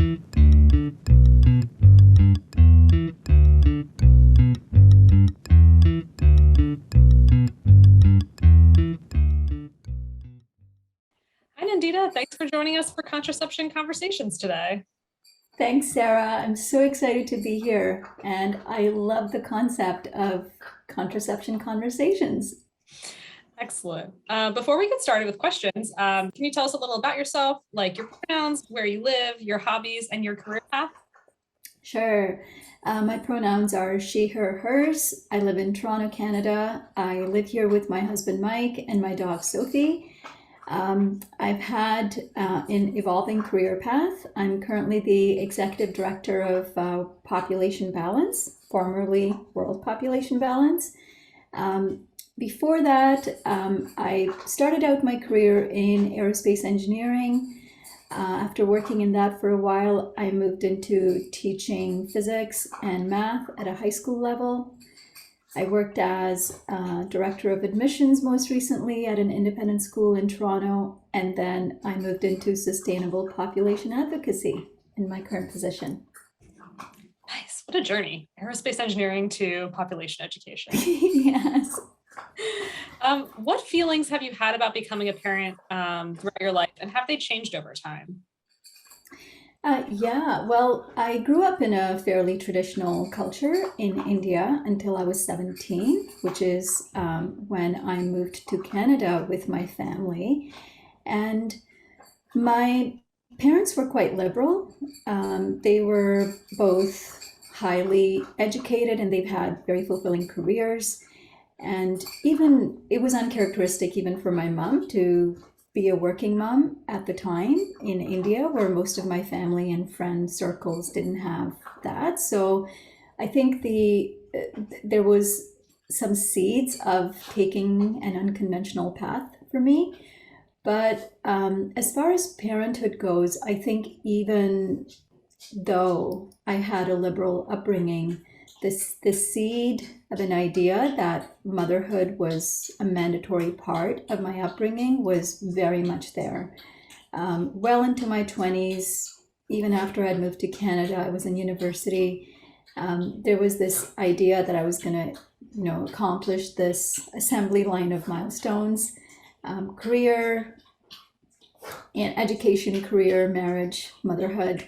Hi, Nandita. Thanks for joining us for Contraception Conversations today. Thanks, Sarah. I'm so excited to be here, and I love the concept of contraception conversations. Excellent. Before we get started with questions, can you tell us a little about yourself, like your pronouns, where you live, your hobbies, and your career path? Sure. My pronouns are she, her, hers. I live in Toronto, Canada. I live here with my husband, Mike, and my dog, Sophie. I've had an evolving career path. I'm currently the executive director of Population Balance, formerly World Population Balance. Before that, I started out my career in aerospace engineering. After working in that for a while, I moved into teaching physics and math at a high school level. I worked as director of admissions most recently at an independent school in Toronto, and then I moved into sustainable population advocacy in my current position. Nice. What a journey. Aerospace engineering to population education. Yes. What feelings have you had about becoming a parent throughout your life, and have they changed over time? Yeah, well, I grew up in a fairly traditional culture in India until I was 17, which is when I moved to Canada with my family. And my parents were quite liberal. They were both highly educated and they've had very fulfilling careers. And even it was uncharacteristic even for my mom to be a working mom at the time in India, where most of my family and friend circles didn't have that. So I think there was some seeds of taking an unconventional path for me. But as far as parenthood goes, I think even though I had a liberal upbringing, the seed of an idea that motherhood was a mandatory part of my upbringing was very much there. Well into my 20s, even after I'd moved to Canada, I was in university. There was this idea that I was going to, accomplish this assembly line of milestones, career, and education, career, marriage, motherhood.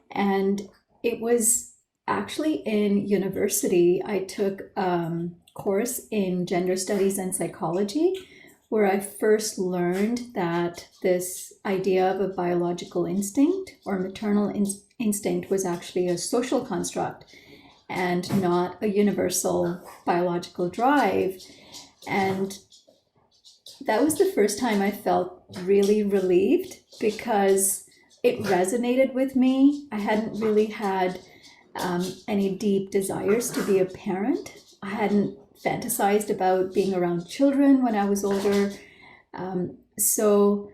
And it was actually in university, I took a course in gender studies and psychology, where I first learned that this idea of a biological instinct or maternal instinct was actually a social construct and not a universal biological drive. And that was the first time I felt really relieved because it resonated with me. I hadn't really had any deep desires to be a parent. I hadn't fantasized about being around children when I was older. So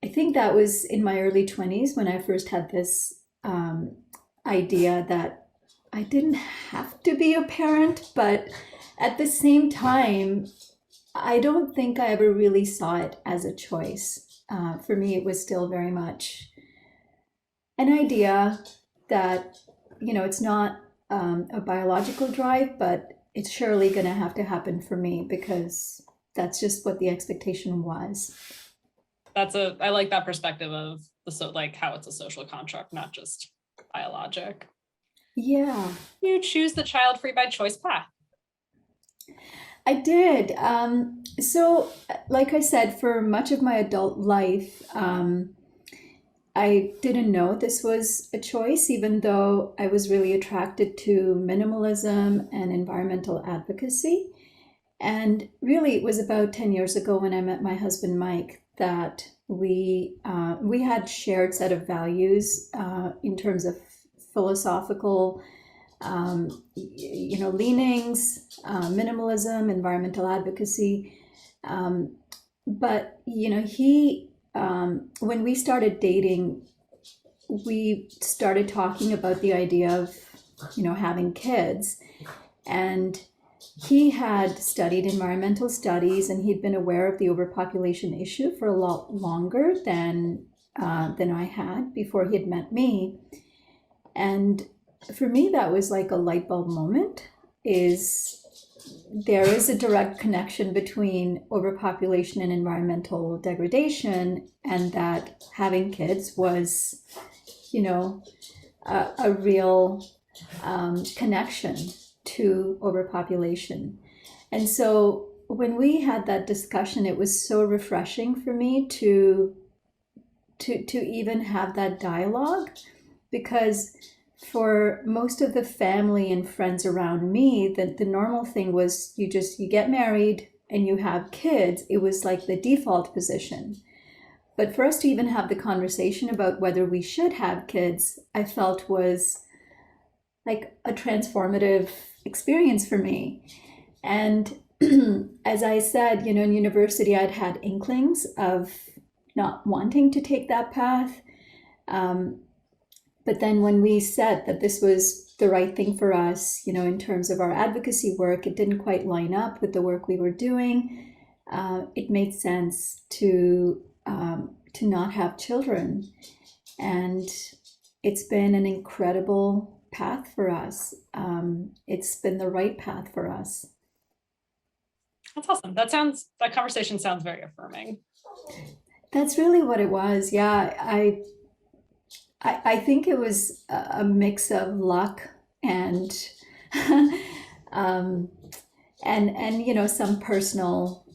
I think that was in my early 20s when I first had this idea that I didn't have to be a parent, but at the same time, I don't think I ever really saw it as a choice. For me, it was still very much an idea that, it's not a biological drive, but it's surely going to have to happen for me because that's just what the expectation was. I like that perspective of how it's a social contract, not just biologic. Yeah. You choose the Childfree by Choice path. I did. So, like I said, for much of my adult life, I didn't know this was a choice, even though I was really attracted to minimalism and environmental advocacy. And really, it was about 10 years ago when I met my husband, Mike, that we had shared set of values in terms of philosophical, leanings, minimalism, environmental advocacy. But he when we started dating, we started talking about the idea of, having kids. And he had studied environmental studies and he'd been aware of the overpopulation issue for a lot longer than than I had before he had met me. And for me, that was like a light bulb moment. Is there is a direct connection between overpopulation and environmental degradation, and that having kids was, you know, a real connection to overpopulation. And so when we had that discussion, it was so refreshing for me to even have that dialogue, because for most of the family and friends around me, the normal thing was you get married and you have kids. It was like the default position. But for us to even have the conversation about whether we should have kids, I felt was like a transformative experience for me. And as I said, in university, I'd had inklings of not wanting to take that path. But then when we said that this was the right thing for us, in terms of our advocacy work, it didn't quite line up with the work we were doing. It made sense to not have children. And it's been an incredible path for us. It's been the right path for us. That's awesome. That conversation sounds very affirming. That's really what it was. Yeah, I think it was a mix of luck and and some personal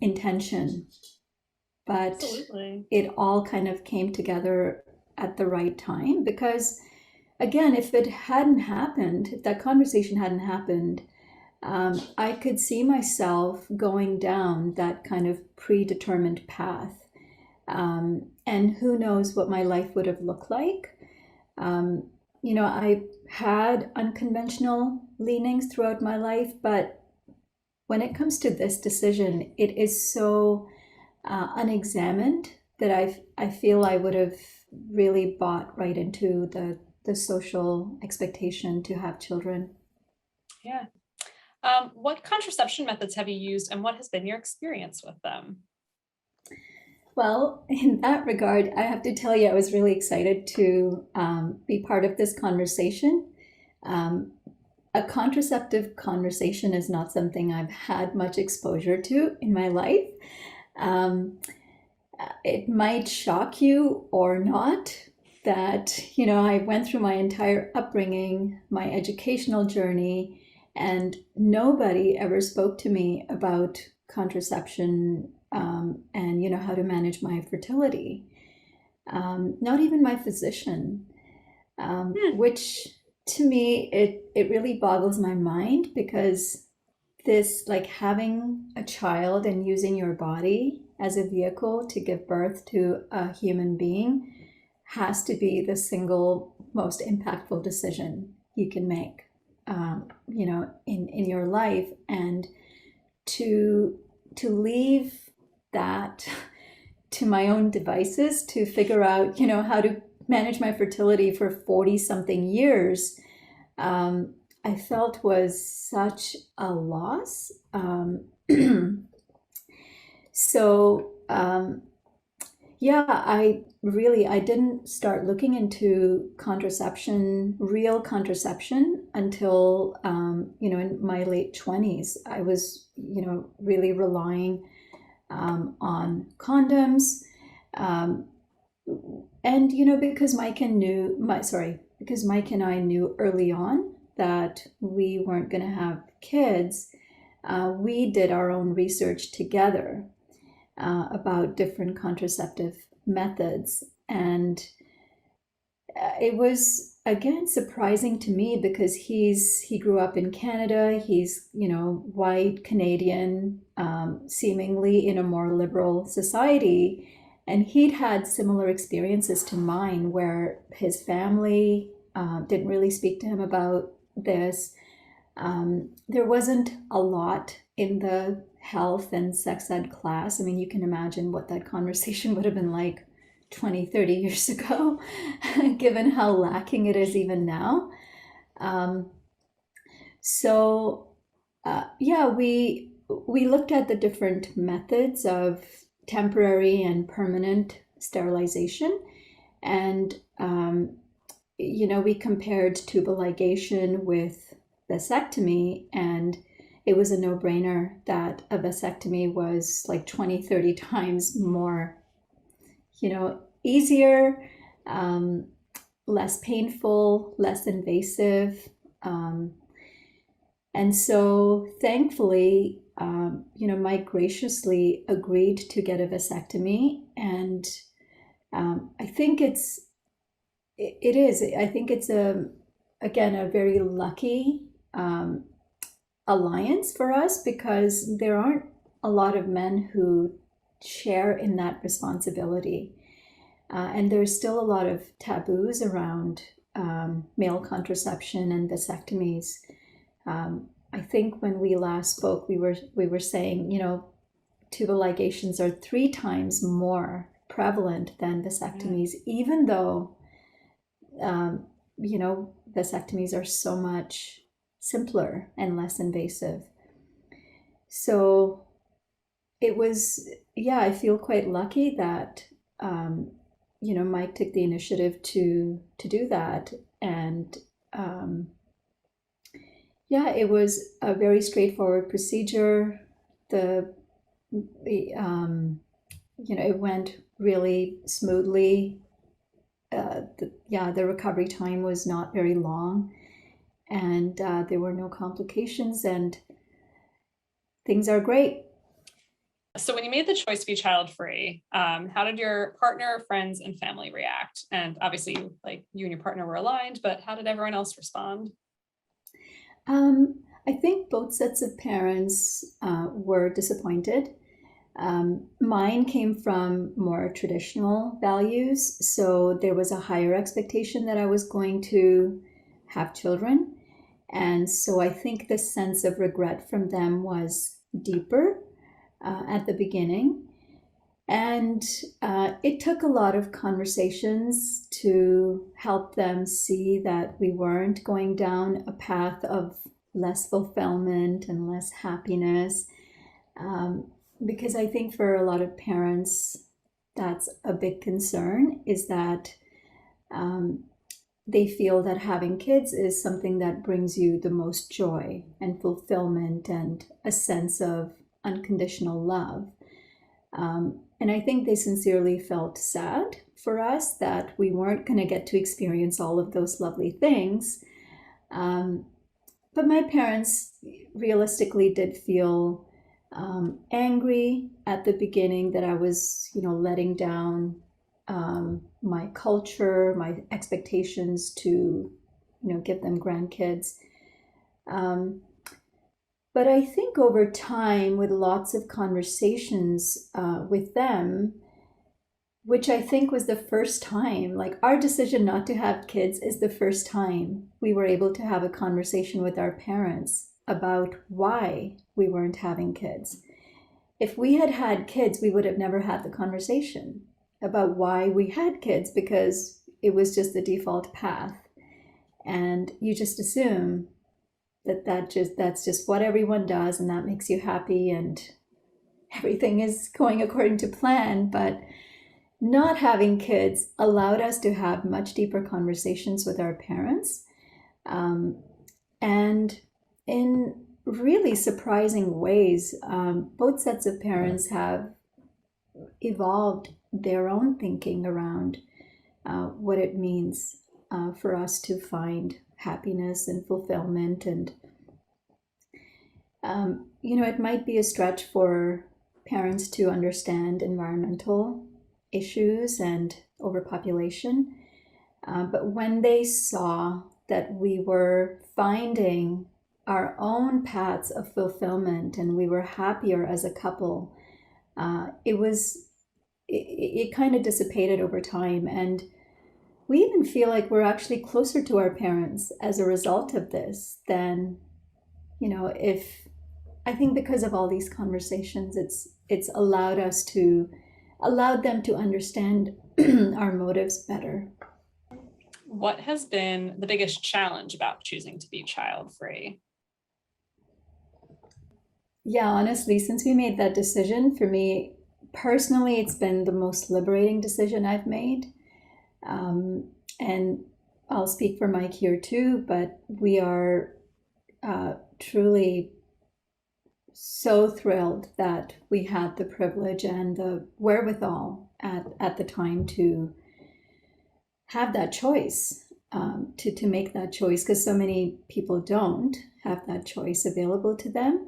intention, but Absolutely. it all kind of came together at the right time. Because again, if it hadn't happened, if that conversation hadn't happened, I could see myself going down that kind of predetermined path. And who knows what my life would have looked like. I had unconventional leanings throughout my life, but when it comes to this decision, it is so unexamined that I feel I would have really bought right into the social expectation to have children. Yeah. What contraception methods have you used, and what has been your experience with them? Well, in that regard, I have to tell you, I was really excited to be part of this conversation. A contraceptive conversation is not something I've had much exposure to in my life. It might shock you or not that, I went through my entire upbringing, my educational journey, and nobody ever spoke to me about contraception and how to manage my fertility. Not even my physician, which to me it really boggles my mind, because this, like, having a child and using your body as a vehicle to give birth to a human being has to be the single most impactful decision you can make, in your life. And to leave that to my own devices to figure out, how to manage my fertility for 40 something years, I felt was such a loss. So, I didn't start looking into real contraception until, in my late 20s. I was, really relying on condoms. And, because because Mike and I knew early on that we weren't going to have kids, we did our own research together about different contraceptive methods. And it was, again, surprising to me, because he grew up in Canada. He's, white Canadian, seemingly in a more liberal society. And he'd had similar experiences to mine, where his family didn't really speak to him about this. There wasn't a lot in the health and sex ed class. I mean, you can imagine what that conversation would have been like 20, 30 years ago, given how lacking it is even now. We looked at the different methods of temporary and permanent sterilization. And, we compared tubal ligation with vasectomy, and it was a no-brainer that a vasectomy was like 20, 30 times more, easier, less painful, less invasive. And so thankfully, Mike graciously agreed to get a vasectomy. And I think it is, I think it's again, a very lucky alliance for us, because there aren't a lot of men who share in that responsibility. And there's still a lot of taboos around male contraception and vasectomies. I think when we last spoke, we were saying, tubal ligations are 3 times more prevalent than vasectomies, even though, vasectomies are so much simpler and less invasive. So it was, I feel quite lucky that, Mike took the initiative to do that. And it was a very straightforward procedure. It went really smoothly. The recovery time was not very long, and there were no complications, and things are great. So when you made the choice to be child-free, how did your partner, friends, and family react? And obviously, you and your partner were aligned, but how did everyone else respond? I think both sets of parents were disappointed. Mine came from more traditional values, so there was a higher expectation that I was going to have children. And so I think the sense of regret from them was deeper at the beginning. And it took a lot of conversations to help them see that we weren't going down a path of less fulfillment and less happiness. Because I think for a lot of parents, that's a big concern, is that they feel that having kids is something that brings you the most joy and fulfillment and a sense of unconditional love. And I think they sincerely felt sad for us that we weren't going to get to experience all of those lovely things. But my parents realistically did feel angry at the beginning that I was, letting down my culture, my expectations to, give them grandkids. But I think over time, with lots of conversations with them, which I think was the first time, our decision not to have kids is the first time we were able to have a conversation with our parents about why we weren't having kids. If we had had kids, we would have never had the conversation about why we had kids, because it was just the default path. And you just assume that's just what everyone does, and that makes you happy and everything is going according to plan. But not having kids allowed us to have much deeper conversations with our parents. And in really surprising ways, both sets of parents have evolved their own thinking around what it means for us to find happiness and fulfillment. And, it might be a stretch for parents to understand environmental issues and overpopulation. But when they saw that we were finding our own paths of fulfillment and we were happier as a couple, it kind of dissipated over time. And we even feel like we're actually closer to our parents as a result of this than, if I think because of all these conversations, it's allowed them to understand our motives better. What has been the biggest challenge about choosing to be child-free? Yeah, honestly, since we made that decision, for me personally, it's been the most liberating decision I've made. And I'll speak for Mike here too, but we are truly so thrilled that we had the privilege and the wherewithal at the time to have that choice, to make that choice, because so many people don't have that choice available to them.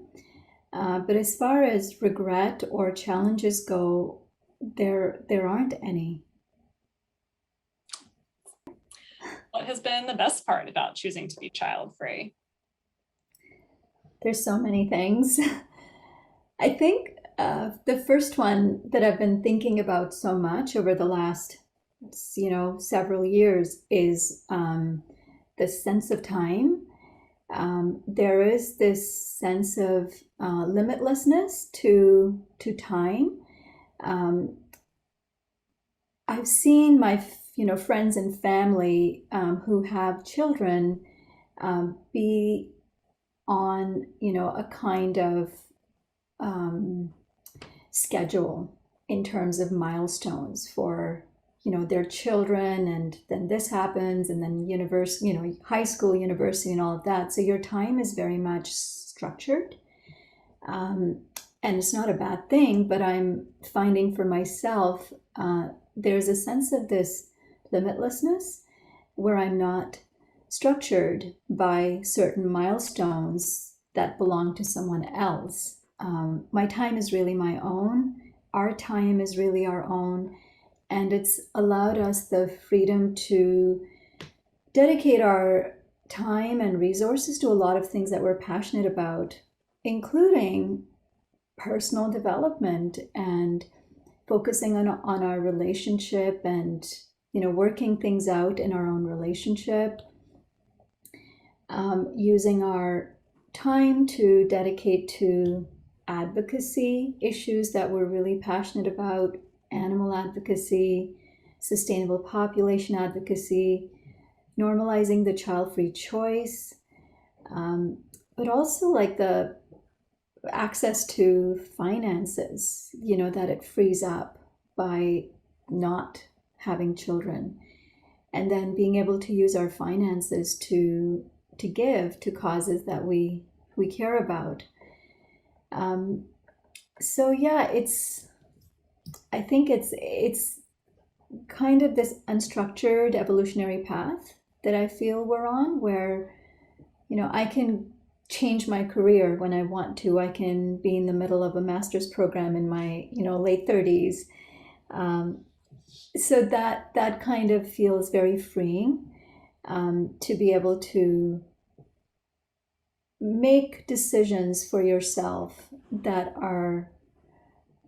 But as far as regret or challenges go, there aren't any. What has been the best part about choosing to be child-free? There's so many things. I think the first one that I've been thinking about so much over the last, several years is the sense of time. There is this sense of limitlessness to time. I've seen my friends and family who have children be on a kind of schedule in terms of milestones for their children, and then this happens, and then university, high school, university, and all of that. So your time is very much structured, and it's not a bad thing, but I'm finding for myself there's a sense of this limitlessness where I'm not structured by certain milestones that belong to someone else. My time is really my own. Our time is really our own. And it's allowed us the freedom to dedicate our time and resources to a lot of things that we're passionate about, including personal development and focusing on our relationship and, working things out in our own relationship, using our time to dedicate to advocacy issues that we're really passionate about, animal advocacy, sustainable population advocacy, normalizing the child-free choice, but also like the access to finances, that it frees up by not having children, and then being able to use our finances to give to causes that we care about. So yeah, I think it's kind of this unstructured evolutionary path that I feel we're on, where, I can change my career when I want to. I can be in the middle of a master's program in my, late 30s. So that kind of feels very freeing, to be able to make decisions for yourself that are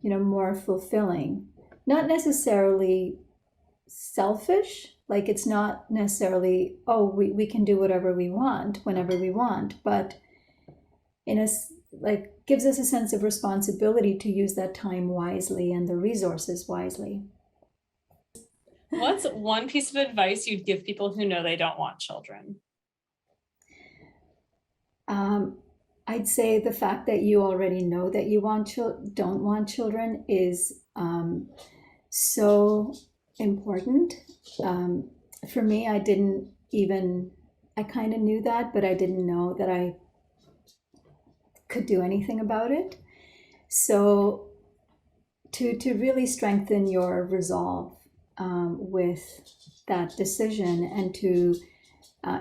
more fulfilling, not necessarily selfish. Like, it's not necessarily, we can do whatever we want whenever we want, but gives us a sense of responsibility to use that time wisely and the resources wisely. What's one piece of advice you'd give people who know they don't want children? I'd say the fact that you already know that you don't want children is so important. For me, I kind of knew that, but I didn't know that I could do anything about it. So to really strengthen your resolve with that decision, and to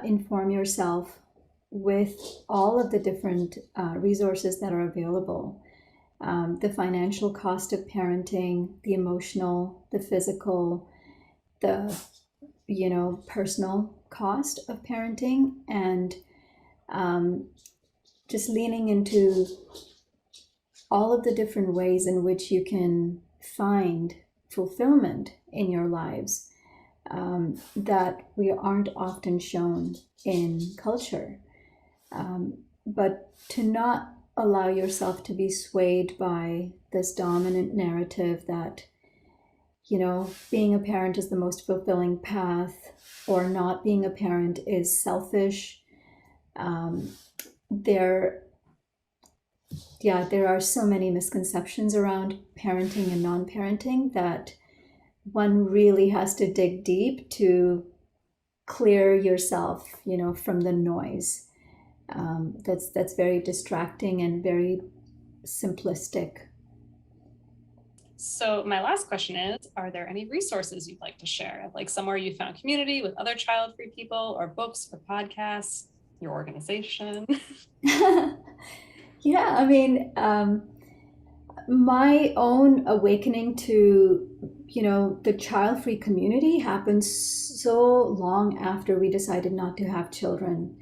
inform yourself with all of the different resources that are available, the financial cost of parenting, the emotional, the physical, the personal cost of parenting, and just leaning into all of the different ways in which you can find fulfillment in your lives, that we aren't often shown in culture. But to not allow yourself to be swayed by this dominant narrative that, being a parent is the most fulfilling path, or not being a parent is selfish. yeah, there are so many misconceptions around parenting and non-parenting that one really has to dig deep to clear yourself, from the noise. That's very distracting and very simplistic. So my last question is, are there any resources you'd like to share? Like somewhere you found community with other child-free people, or books or podcasts, your organization? Yeah, I mean, my own awakening to, the child-free community happened so long after we decided not to have children.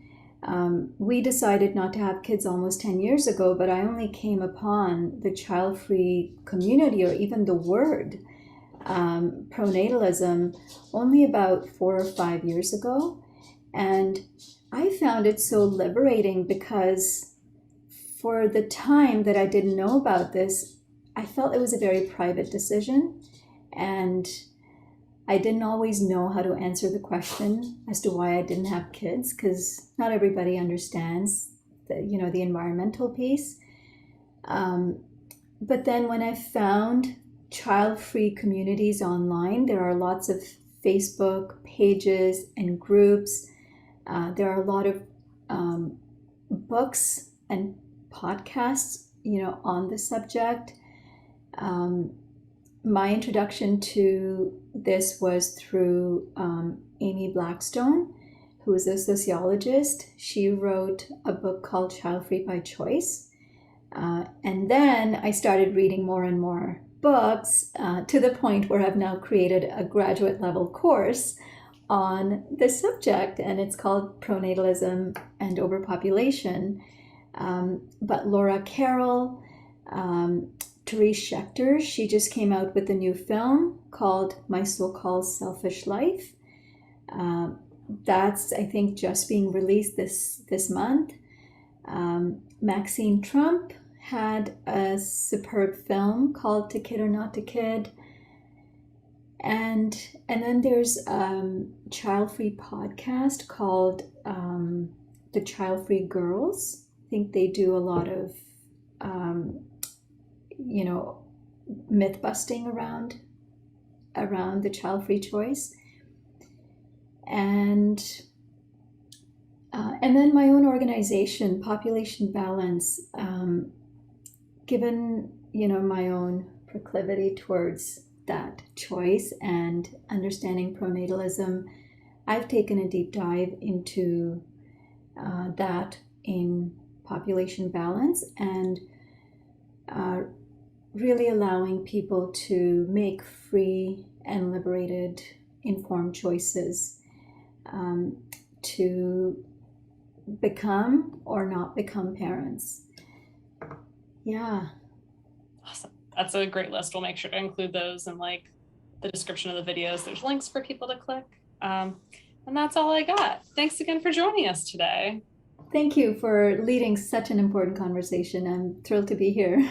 We decided not to have kids almost 10 years ago, but I only came upon the child-free community, or even the word pronatalism, only about 4 or 5 years ago. And I found it so liberating because for the time that I didn't know about this, I felt it was a very private decision. And I didn't always know how to answer the question as to why I didn't have kids, because not everybody understands the environmental piece. But then when I found child-free communities online, there are lots of Facebook pages and groups. There are a lot of books and podcasts, on the subject. My introduction to this was through Amy Blackstone, who is a sociologist. She wrote a book called Childfree by Choice. And then I started reading more and more books to the point where I've now created a graduate level course on this subject, and it's called Pronatalism and Overpopulation. But Laura Carroll, Therese Schechter, she just came out with a new film called My So-Called Selfish Life. That's, I think, just being released this month. Maxine Trump had a superb film called To Kid or Not to Kid. And then there's a child-free podcast called The Child-Free Girls. I think they do a lot of myth busting around the child-free choice, and then my own organization, Population Balance. Given my own proclivity towards that choice and understanding pronatalism, I've taken a deep dive into that in Population Balance, and really allowing people to make free and liberated, informed choices to become or not become parents. Yeah. Awesome. That's a great list. We'll make sure to include those in the description of the videos. There's links for people to click. And that's all I got. Thanks again for joining us today. Thank you for leading such an important conversation. I'm thrilled to be here.